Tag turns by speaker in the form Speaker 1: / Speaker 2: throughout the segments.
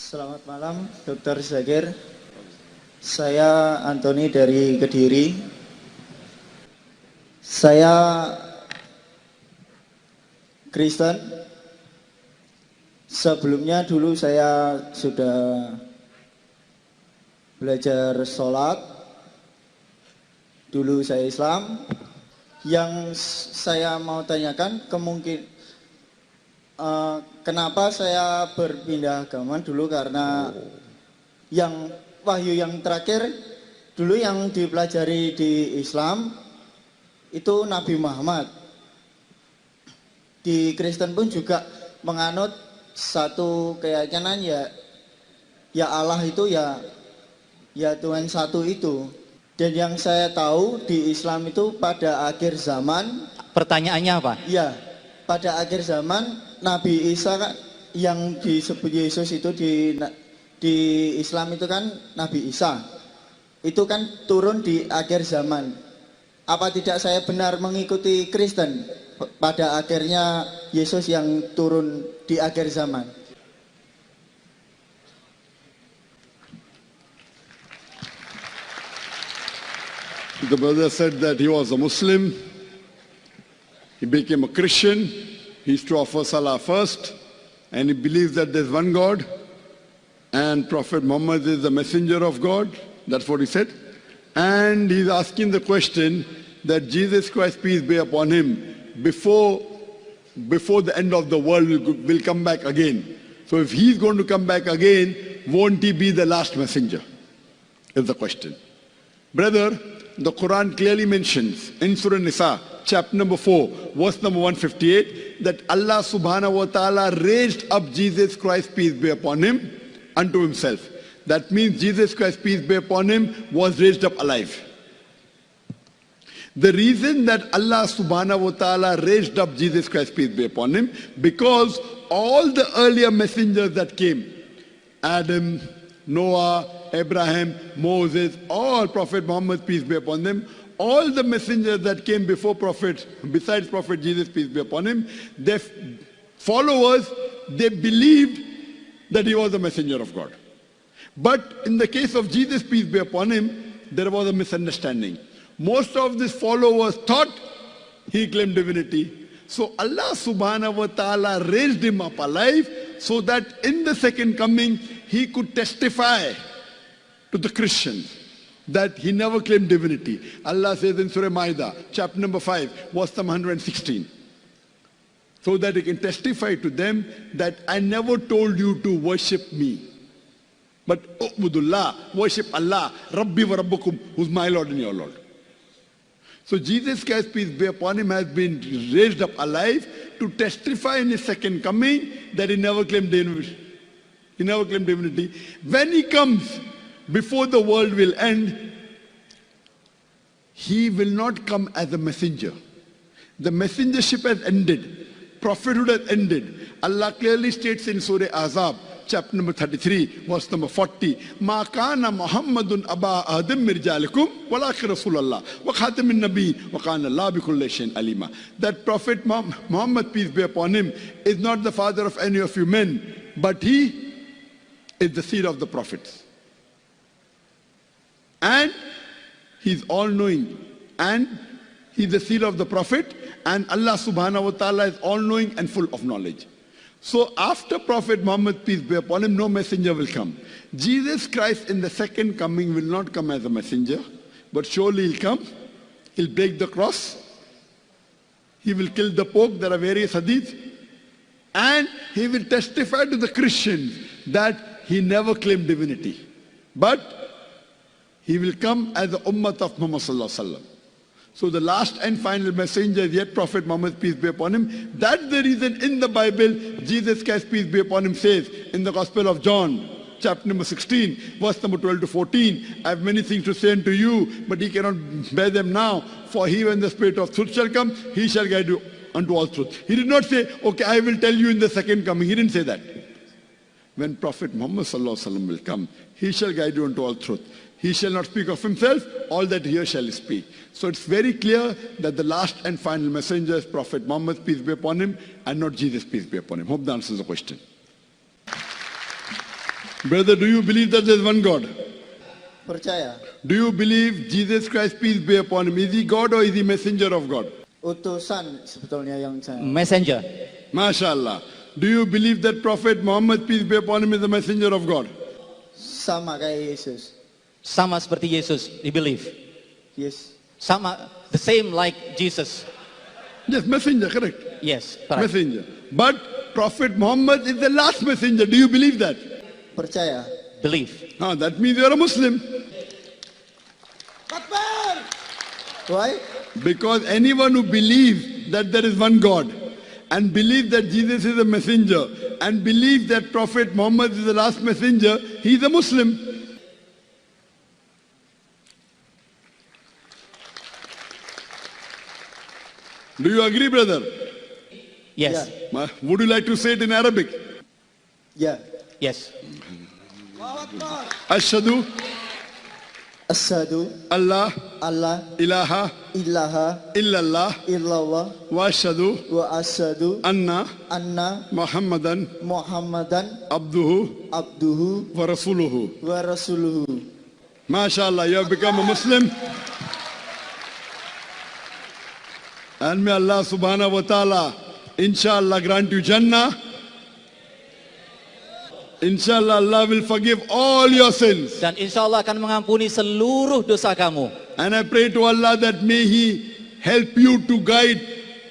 Speaker 1: Selamat malam, Dr. Zakir. Saya Antoni dari Kediri. Saya Kristen. Sebelumnya dulu saya sudah belajar sholat. Dulu saya Islam. Yang saya mau tanyakan kenapa saya berpindah agama dulu, karena yang wahyu yang terakhir dulu yang dipelajari di Islam itu Nabi Muhammad. Di Kristen pun juga menganut satu keyakinan ya Allah itu ya Tuhan satu itu. Dan yang saya tahu di Islam itu pada akhir zaman.
Speaker 2: Pertanyaannya apa?
Speaker 1: Ya, pada akhir zaman Nabi Isa yang disebut Yesus itu di Islam itu kan Nabi Isa. Itu kan turun di akhir zaman. Apa tidak saya benar mengikuti Kristen? Pada akhirnya Yesus yang turun di akhir zaman.
Speaker 3: The brother said that he was a Muslim. He became a Christian. He used to offer Salah first. And he believes that there's one God. And Prophet Muhammad is the messenger of God. That's what he said. And he's asking the question that Jesus Christ, peace be upon him, before the end of the world will come back again. So if he's going to come back again, won't he be the last messenger? Is the question. Brother, the Quran clearly mentions in Surah Nisa, chapter number 4, verse number 158, that Allah subhanahu wa ta'ala raised up Jesus Christ, peace be upon him, unto himself. That means Jesus Christ, peace be upon him, was raised up alive. The reason that Allah subhanahu wa ta'ala raised up Jesus Christ, peace be upon him, because all the earlier messengers that came, Adam, Noah, Abraham, Moses, all Prophet Muhammad, peace be upon them, all the messengers that came before Prophet, besides Prophet Jesus, peace be upon him, their followers, they believed that he was the messenger of God. But in the case of Jesus, peace be upon him, there was a misunderstanding. Most of these followers thought he claimed divinity. So Allah subhanahu wa ta'ala raised him up alive so that in the second coming, he could testify to the Christians that he never claimed divinity. Allah says in Surah Ma'idah, chapter number 5, verse 116. So that he can testify to them that I never told you to worship me. But U'budullah, worship Allah, Rabbi wa Rabbukum, who's my Lord and your Lord. So Jesus Christ, peace be upon him, has been raised up alive to testify in his second coming that he never claimed divinity. He never claimed divinity. When he comes, before the world will end, he will not come as a messenger. The messengership has ended. Prophethood has ended. Allah clearly states in Surah Ahzab, chapter number 33, verse number 40, Ma kana Muhammadun aba adam mirjalikum walakin Rasulallah wa khatamin nabi wa kana Allah bi kulli shay'in alima. That Prophet Muhammad, peace be upon him, is not the father of any of you men, but he is the seed of the prophets. And he's all-knowing. And he's the seed of the prophet. And Allah subhanahu wa ta'ala is all-knowing and full of knowledge. So after Prophet Muhammad, peace be upon him, no messenger will come. Jesus Christ in the second coming will not come as a messenger, but surely he'll come. He'll break the cross. He will kill the Pope. There are various hadiths. And he will testify to the Christians that he never claimed divinity. But he will come as the ummah of Muhammad sallallahu alaihi wasallam. So the last and final messenger is yet Prophet Muhammad, peace be upon him. That's the reason in the Bible, Jesus Christ, peace be upon him, says in the Gospel of John, chapter number 16, verse number 12 to 14, I have many things to say unto you, but ye cannot bear them now. For he, when the Spirit of truth shall come, he shall guide you unto all truth. He did not say, okay, I will tell you in the second coming. He didn't say that. When Prophet Muhammad sallallahu alaihi wasallam will come, he shall guide you unto all truth. He shall not speak of himself, all that he shall speak. So it's very clear that the last and final messenger is Prophet Muhammad, peace be upon him, and not Jesus, peace be upon him. Hope that answers the question. Brother, do you believe that there is one God?
Speaker 1: Percaya.
Speaker 3: Do you believe Jesus Christ, peace be upon him, is he God or is he messenger of God?
Speaker 1: Utusan sebetulnya yang saya.
Speaker 2: Messenger.
Speaker 3: MashaAllah. Do you believe that Prophet Muhammad, peace be upon him, is the messenger of God?
Speaker 1: Sama kayak Yesus.
Speaker 2: Sama seperti Yesus, he believe.
Speaker 1: Yes.
Speaker 2: Sama, the same like Jesus.
Speaker 3: Yes, messenger, correct.
Speaker 2: Yes, correct.
Speaker 3: Messenger. But Prophet Muhammad is the last messenger. Do you believe that?
Speaker 1: Percaya.
Speaker 2: Believe.
Speaker 3: That means you are a Muslim.
Speaker 1: Why?
Speaker 3: Because anyone who believes that there is one God and believes that Jesus is a messenger and believes that Prophet Muhammad is the last messenger, he is a Muslim. Do you agree, brother?
Speaker 2: Yes.
Speaker 3: Would you like to say it in Arabic?
Speaker 1: Ya.
Speaker 2: Yes.
Speaker 3: Ashhadu
Speaker 1: Asyhadu
Speaker 3: Allah
Speaker 1: alla
Speaker 3: ilaha
Speaker 1: ilaha
Speaker 3: illallah
Speaker 1: illallah
Speaker 3: wa ashhadu
Speaker 1: wa asyhadu
Speaker 3: anna
Speaker 1: anna
Speaker 3: Muhammadan
Speaker 1: Muhammadan
Speaker 3: abduhu
Speaker 1: abduhu
Speaker 3: wa rasuluhu.
Speaker 1: wa rasuluhu.
Speaker 3: MashaAllah, you have become a Muslim. And may Allah subhanahu wa ta'ala, inshallah, grant you Jannah. Inshallah, Allah will forgive all your sins.
Speaker 2: Dan insya Allah akan mengampuni seluruh dosa kamu.
Speaker 3: And I pray to Allah that may He help you to guide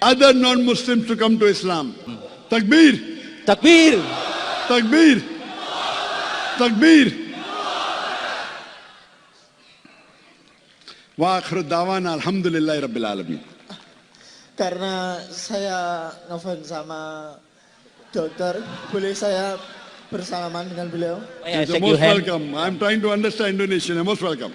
Speaker 3: other non-Muslims to come to Islam. Takbir!
Speaker 2: Takbir!
Speaker 3: Takbir! Takbir! Wa akhiru da'wana alhamdulillahi rabbil alamin.
Speaker 1: Karena saya ngefans sama dokter, boleh saya bersalaman dengan beliau?
Speaker 2: May I
Speaker 3: You're
Speaker 2: shake your
Speaker 3: most
Speaker 2: hand?
Speaker 3: welcome. I'm trying to understand Indonesian. You're most welcome.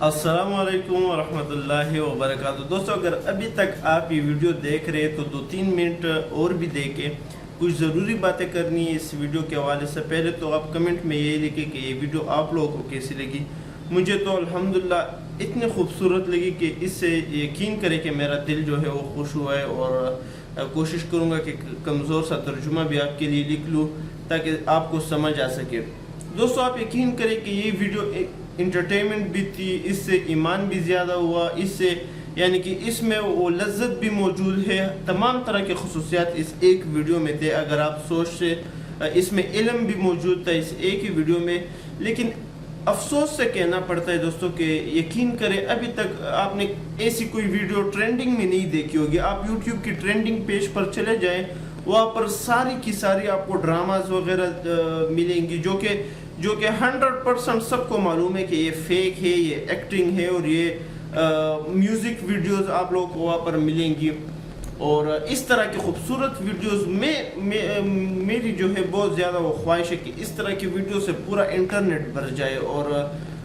Speaker 4: अस्सलामुअलैकुम वरहमतुल्लाहि वबरकातुहू। दोस्तों, अगर अभी तक आप ये video देख रहे हैं तो 2-3 मिनट और भी देखें। कुछ ज़रूरी बातें करनी है इस वीडियो के हवाले से। पहले तो आप कमेंट में ये लिखें कि ये वीडियो आप लोगों को कैसी लगी। मुझे तो अल्हम्दुलिल्लाह इतनी खूबसूरत लगी कि इससे यकीन करें कि मेरा दिल जो है वो खुश हुआ है। और कोशिश करूँगा कि कमज़ोर सा तर्जुमा भी आपके लिए लिख लूँ ताकि आपको समझ आ सके। दोस्तों, आप यकीन करें कि ये वीडियो इंटरटेनमेंट भी थी, इससे ईमान भी ज़्यादा हुआ, इससे यानी कि इसमें वो लज्जत भी मौजूद है। तमाम तरह के खसूसियात इस एक वीडियो में थे। अगर आप सोच से इसमें इल्म भी मौजूद था इस एक ही वीडियो में। लेकिन अफसोस से कहना पड़ता है दोस्तों कि यकीन करें अभी तक आपने ऐसी कोई वीडियो ट्रेंडिंग में नहीं देखी होगी। आप यूट्यूब की ट्रेंडिंग पेज पर चले जाएं, वहाँ पर सारी की सारी आपको ड्रामाज वगैरह मिलेंगी जो कि 100% सबको मालूम है कि ये फेक है, ये एक्टिंग है और ये म्यूज़िक वीडियोस आप लोगों को वहाँ पर मिलेंगी। और इस तरह की खूबसूरत वीडियोस में मेरी जो है बहुत ज़्यादा वो ख्वाहिश है कि इस तरह की वीडियो से पूरा इंटरनेट भर जाए और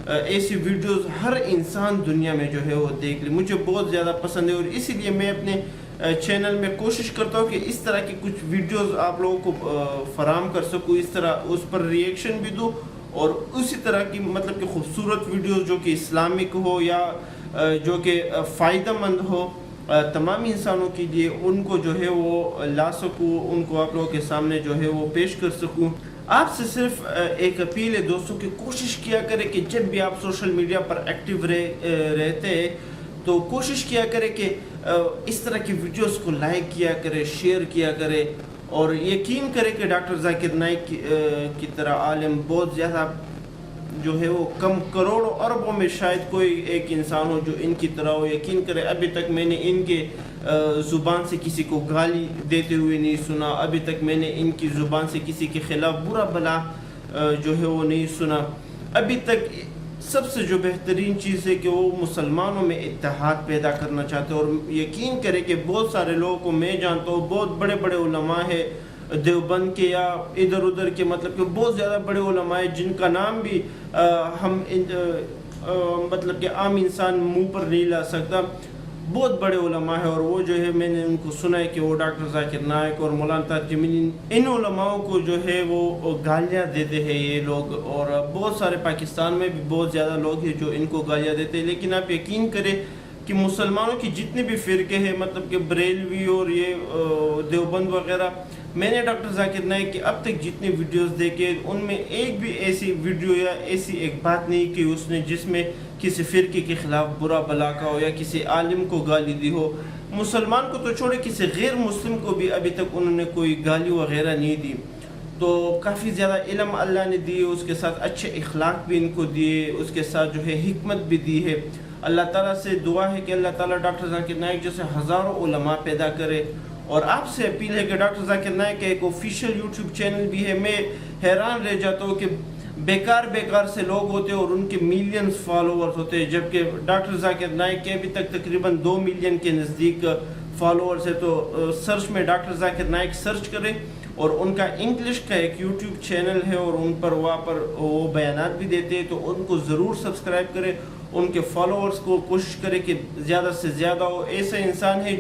Speaker 4: ऐसी वीडियोस हर इंसान दुनिया में जो है वो देख ले। मुझे बहुत ज़्यादा पसंद है और इसीलिए मैं अपने चैनल में कोशिश करता हूँ कि इस तरह की कुछ वीडियोस आप लोगों को फराहम कर सकूँ, इस तरह उस पर रिएक्शन भी दूँ और उसी तरह की मतलब कि खूबसूरत वीडियोस जो कि इस्लामिक हो या जो कि फ़ायदेमंद हो तमाम इंसानों के लिए, उनको जो है वो ला सकूँ, उनको आप लोगों के सामने जो है वो पेश कर सकूँ। आपसे सिर्फ एक अपील है दोस्तों कि कोशिश किया करें कि जब भी आप सोशल मीडिया पर एक्टिव रहते हैं तो कोशिश किया करें कि इस तरह की वीडियोस को लाइक किया करें, शेयर किया करें और यकीन करें कि डॉक्टर जाकिर नाइक की तरह आलिम बहुत ज़्यादा जो है वो कम करोड़ों अरबों में शायद कोई एक इंसान हो जो इनकी तरह हो। यकीन करें अभी तक मैंने इनके ज़ुबान से किसी को गाली देते हुए नहीं सुना, अभी तक मैंने इनकी ज़ुबान से किसी के ख़िलाफ़ बुरा भला जो है वो नहीं सुना। अभी तक सबसे जो बेहतरीन चीज़ है कि वो मुसलमानों में इत्तेहाद पैदा करना चाहते हैं और यकीन करें कि बहुत सारे लोगों को मैं जानता हूँ, बहुत बड़े बड़े उलमा है دیوبند کے یا ادھر ادھر کے مطلب کہ بہت زیادہ بڑے علماء ہیں جن کا نام بھی ہم مطلب کہ عام انسان منہ پر نہیں لا سکتا. بہت بڑے علماء ہیں اور وہ جو ہے میں نے ان کو سنا ہے کہ وہ ڈاکٹر ذاکر نائک اور مولانا طاہر جمیلی ان علماؤں کو جو ہے وہ گالیاں دیتے ہیں یہ لوگ, اور بہت سارے پاکستان میں بھی بہت زیادہ لوگ ہیں جو ان کو گالیاں دیتے ہیں. لیکن آپ یقین کریں کہ مسلمانوں کی جتنے بھی فرقے ہیں مطلب کہ بریلوی اور یہ دیوبند وغیرہ, میں نے ڈاکٹر ذاکر نائک کے اب تک جتنے ویڈیوز دیکھے ان میں ایک بھی ایسی ویڈیو یا ایسی ایک بات نہیں کی اس نے جس میں کسی فرقے کے خلاف برا بلا کا ہو یا کسی عالم کو گالی دی ہو. مسلمان کو تو چھوڑے کسی غیر مسلم کو بھی ابھی تک انہوں نے کوئی گالی وغیرہ نہیں دی. تو کافی زیادہ علم اللہ نے دی, اس کے ساتھ اچھے اخلاق بھی ان کو دیے, اس کے ساتھ جو ہے حکمت بھی دی ہے. اللہ تعالیٰ سے دعا ہے کہ اللہ تعالیٰ ڈاکٹر ذاکر نائک جیسے ہزاروں علماء پیدا کرے. اور آپ سے اپیل ہے کہ ڈاکٹر ذاکر نائک کا ایک آفیشیل یوٹیوب چینل بھی ہے. میں حیران رہ جاتا ہوں کہ بیکار سے لوگ ہوتے ہیں اور ان کے میلینز فالوورز ہوتے ہیں, جبکہ ڈاکٹر ذاکر نائک کے ابھی تک تقریباً 2 ملین کے نزدیک فالوورز ہے. تو سرچ میں ڈاکٹر ذاکر نائک سرچ کریں, اور ان کا انگلش کا ایک یوٹیوب چینل ہے اور ان پر وہاں پر وہ بیانات بھی دیتے ہیں, تو ان کو ضرور سبسکرائب کریں. ان کے فالوورز کو کوشش کریں کہ زیادہ سے زیادہ ہو. ایسے انسان ہے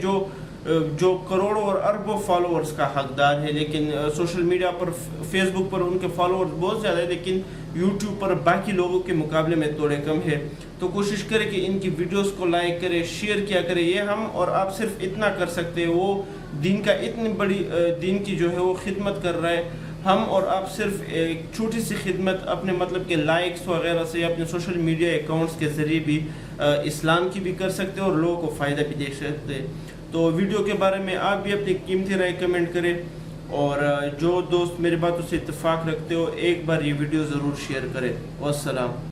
Speaker 4: جو کروڑوں اور اربوں فالوورز کا حقدار ہے, لیکن سوشل میڈیا پر فیس بک پر ان کے فالوورز بہت زیادہ ہے, لیکن یوٹیوب پر باقی لوگوں کے مقابلے میں تھوڑے کم ہے. تو کوشش کریں کہ ان کی ویڈیوز کو لائک کریں, شیئر کیا کریں. یہ ہم اور آپ صرف اتنا کر سکتے ہیں, وہ دین کا اتنی بڑی دین کی جو ہے وہ خدمت کر رہا ہے. ہم اور آپ صرف ایک چھوٹی سی خدمت اپنے مطلب کہ لائکس وغیرہ سے اپنے سوشل میڈیا اکاؤنٹس کے ذریعے بھی اسلام کی بھی کر سکتے ہیں اور لوگوں کو فائدہ بھی دے سکتے ہیں. تو ویڈیو کے بارے میں آپ بھی اپنی قیمتی رائے کمنٹ کریں, اور جو دوست میری باتوں سے اتفاق رکھتے ہو ایک بار یہ ویڈیو ضرور شیئر کریں. والسلام.